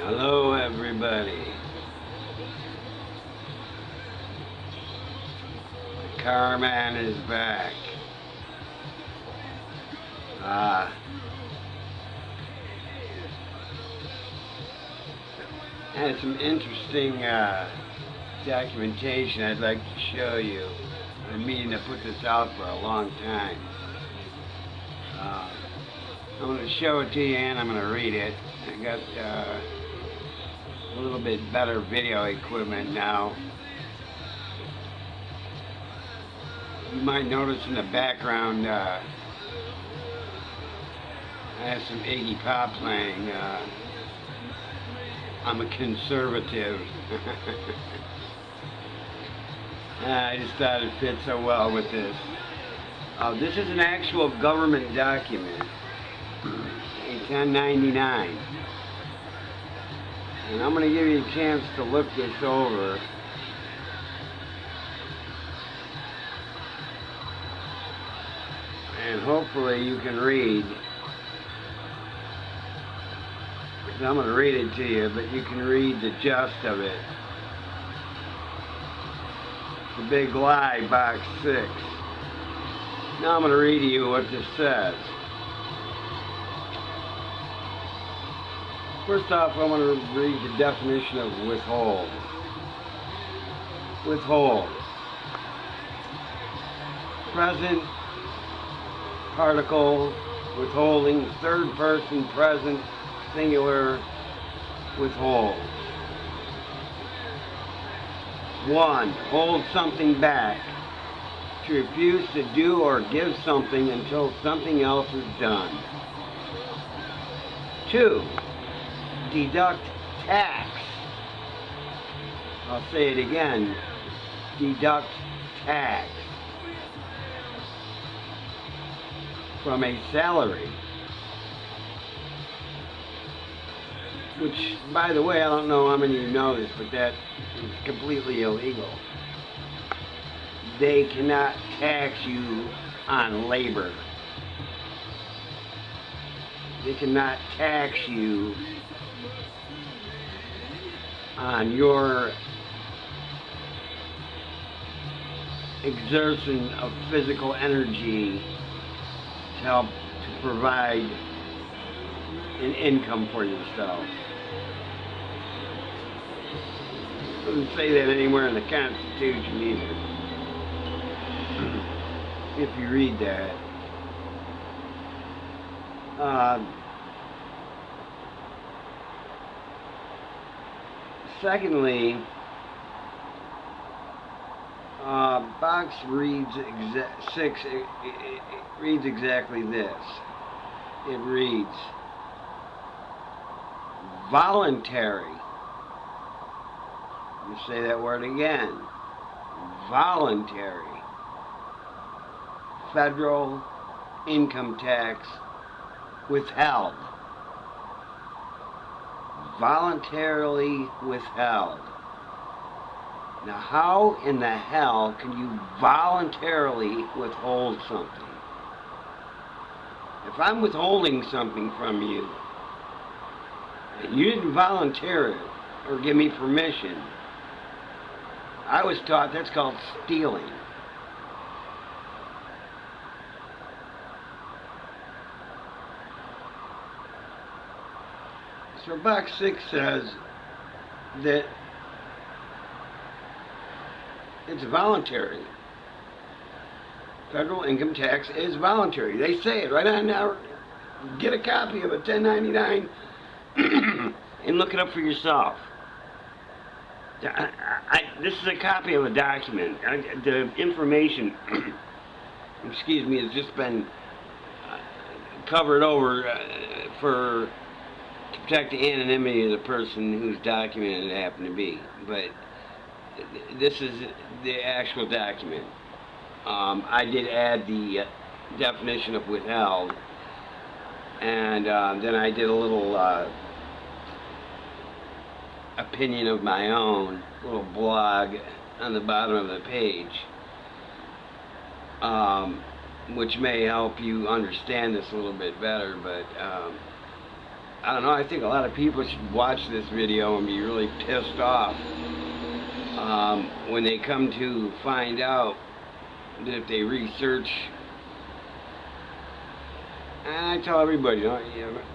Hello everybody. The car man is back. Had some interesting documentation I'd like to show you. I've been meaning to put this out for a long time. I'm going to show it to you and I'm going to read it. I got a little bit better video equipment now. You might notice in the background I have some Iggy Pop playing. I'm a conservative. I just thought it fit so well with this. This is an actual government document, a 1099. And I'm going to give you a chance to look this over. And hopefully you can read. I'm going to read it to you, but you can read the gist of it. The big lie, box 6. Now I'm going to read to you what this says. First off, I want to read the definition of withhold. Withhold. Present particle, withholding, third person present, singular, withhold. 1. Hold something back. To refuse to do or give something until something else is done. 2. Deduct tax. I'll say it again. Deduct tax from a salary. Which, by the way, I don't know how many of you know this, but that is completely illegal. They cannot tax you on labor. They cannot tax you on your exertion of physical energy to help to provide an income for yourself. It doesn't say that anywhere in the Constitution either. If you read that. Secondly, box reads 6. It reads exactly this. It reads voluntary. Let me say that word again. Voluntary. Federal income tax withheld. Voluntarily withheld. Now, how in the hell can you voluntarily withhold something? If I'm withholding something from you, and you didn't volunteer it or give me permission, I was taught that's called stealing. So box 6 says that it's voluntary. Federal income tax is voluntary. They say it right on now. Get a copy of a 1099 and look it up for yourself. This is a copy of a document. The information, excuse me, has just been covered over to protect the anonymity of the person whose document it happened to be. But this is the actual document. I did add the definition of withheld, and then I did a little opinion of my own, little blog on the bottom of the page, which may help you understand this a little bit better. But I don't know, I think a lot of people should watch this video and be really pissed off when they come to find out that if they research, and I tell everybody,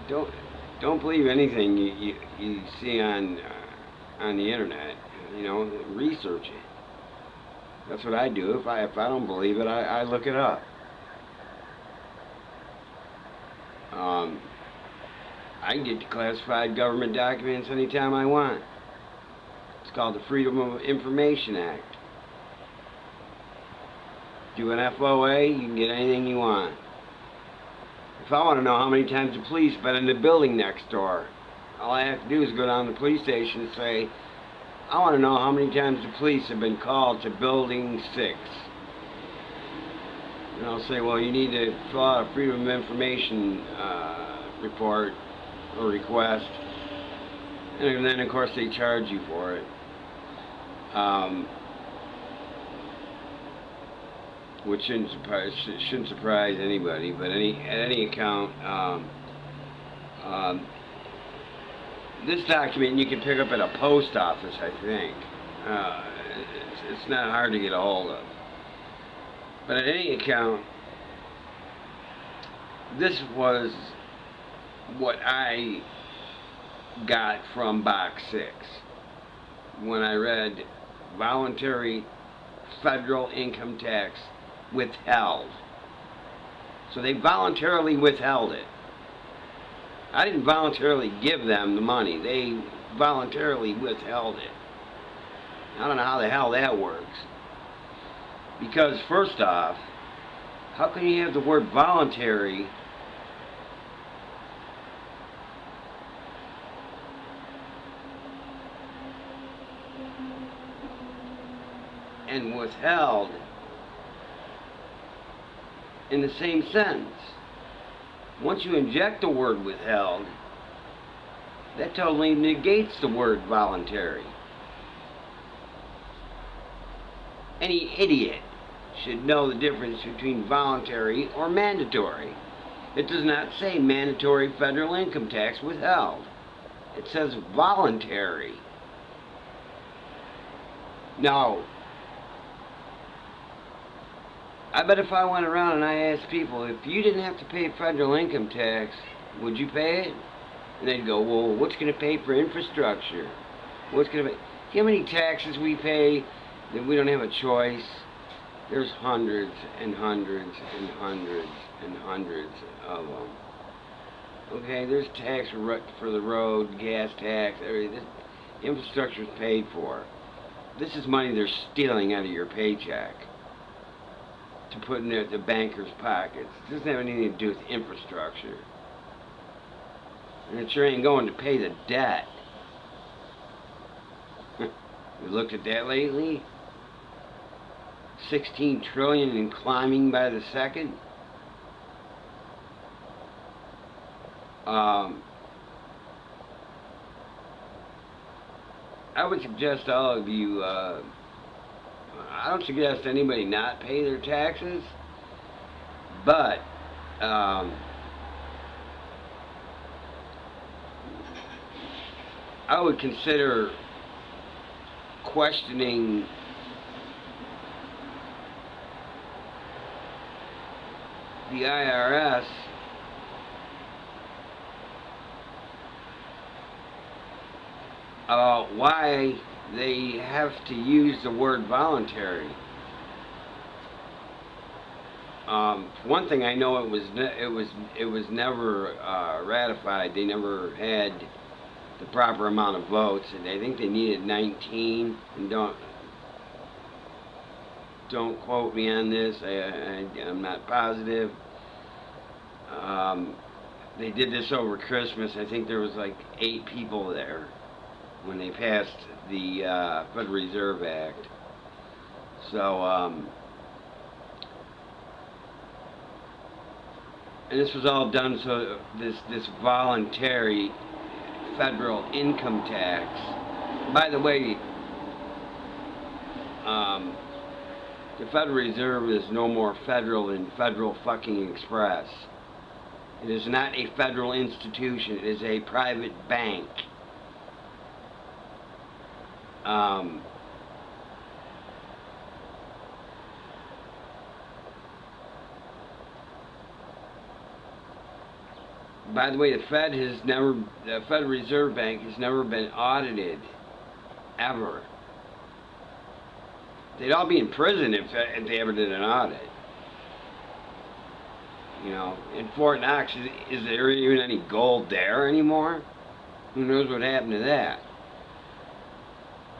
don't believe anything you see on the internet. You know, research it. That's what I do. If I don't believe it, I look it up. I can get classified government documents anytime I want. It's called the Freedom of Information Act. Do an FOA, you can get anything you want. If I want to know how many times the police been in the building next door, all I have to do is go down to the police station and say, I want to know how many times the police have been called to building 6. And I'll say, well, you need to fill out a Freedom of Information report or request. And then, of course, they charge you for it. Which shouldn't surprise anybody, but at any account, this document you can pick up at a post office, I think. It's not hard to get a hold of. But at any account, this was what I got from box 6 when I read voluntary federal income tax withheld. So they voluntarily withheld it. I didn't voluntarily give them the money. They voluntarily withheld it. I don't know how the hell that works. Because first off, how can you have the word voluntary and withheld in the same sentence? Once you inject the word withheld, that totally negates the word voluntary. Any idiot should know the difference between voluntary or mandatory. It does not say mandatory federal income tax withheld. It says voluntary. Now, I bet if I went around and I asked people, if you didn't have to pay federal income tax, would you pay it? And they'd go, well, what's going to pay for infrastructure? What's going to pay? See how many taxes we pay that we don't have a choice? There's hundreds and hundreds and hundreds and hundreds of them. Okay, there's tax for the road, gas tax, everything. Infrastructure is paid for. This is money they're stealing out of your paycheck to put in the banker's pockets. It doesn't have anything to do with infrastructure. And it sure ain't going to pay the debt. You looked at that lately? 16 trillion and climbing by the second. I would suggest to all of you, I don't suggest anybody not pay their taxes, but I would consider questioning the IRS about why they have to use the word voluntary. One thing I know, it was never ratified. They never had the proper amount of votes, and I think they needed 19. And don't quote me on this. I'm not positive. They did this over Christmas. I think there was like 8 people there when they passed the Federal Reserve Act. So, and this was all done so this voluntary federal income tax. By the way, the Federal Reserve is no more federal than Federal fucking Express. It is not a federal institution. It is a private bank. By the way, the Federal Reserve Bank has never been audited, ever. They'd all be in prison if they ever did an audit. You know, in Fort Knox, is there even any gold there anymore? Who knows what happened to that?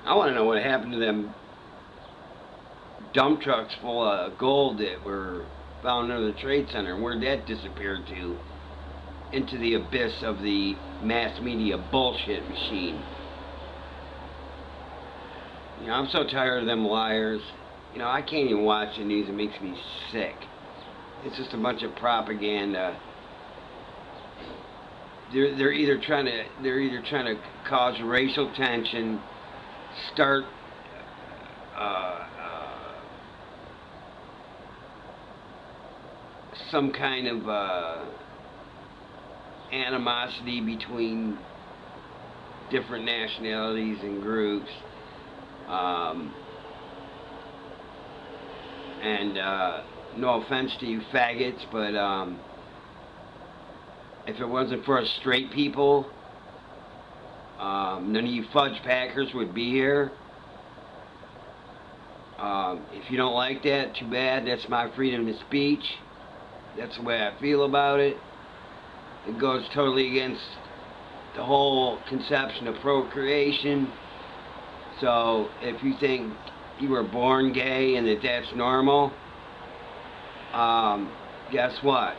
I want to know what happened to them dump trucks full of gold that were found under the Trade Center, and where that disappeared to. Into the abyss of the mass media bullshit machine. You know, I'm so tired of them liars. You know, I can't even watch the news. It makes me sick. It's just a bunch of propaganda. They're either trying to cause racial tension, start some kind of animosity between different nationalities and groups, and no offense to you faggots, but if it wasn't for us straight people, none of you fudge packers would be here. If you don't like that, too bad. That's my freedom of speech. That's the way I feel about it. It goes totally against the whole conception of procreation. So if you think you were born gay and that that's normal, guess what?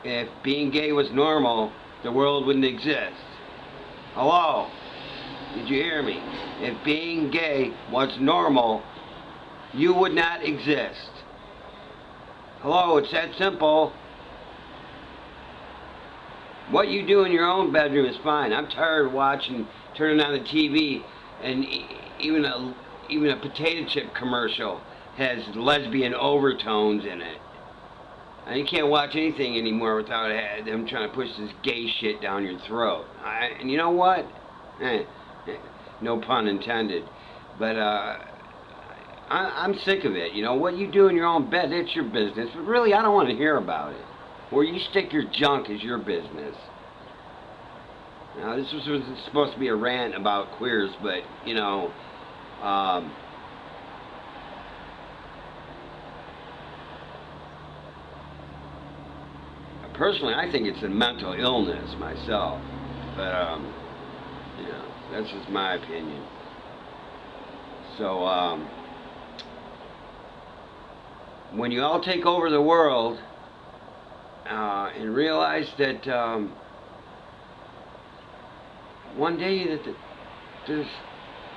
If being gay was normal, the world wouldn't exist. Hello? Did you hear me? If being gay was normal, you would not exist. Hello, it's that simple. What you do in your own bedroom is fine. I'm tired of turning on the TV, and even a potato chip commercial has lesbian overtones in it. And you can't watch anything anymore without them trying to push this gay shit down your throat. And you know what? No pun intended. But I'm sick of it. You know, what you do in your own bed, that's your business. But really, I don't want to hear about it. Where you stick your junk is your business. Now, this was supposed to be a rant about queers, but, you know, personally, I think it's a mental illness myself. But, you know, that's just my opinion. So, when you all take over the world, and realize that one day that there's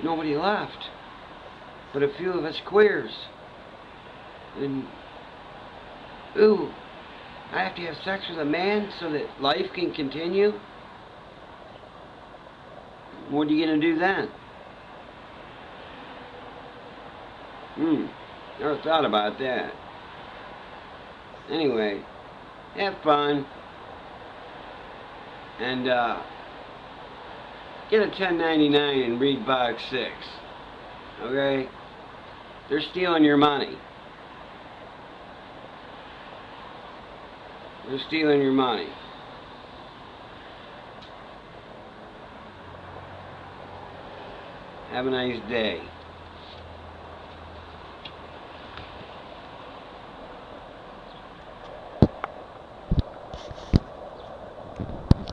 nobody left but a few of us queers, and ooh, I have to have sex with a man so that life can continue. What are you gonna do then? Never thought about that. Anyway, have fun, and get a 1099 and read box 6. Okay? They're stealing your money. They're stealing your money. Have a nice day.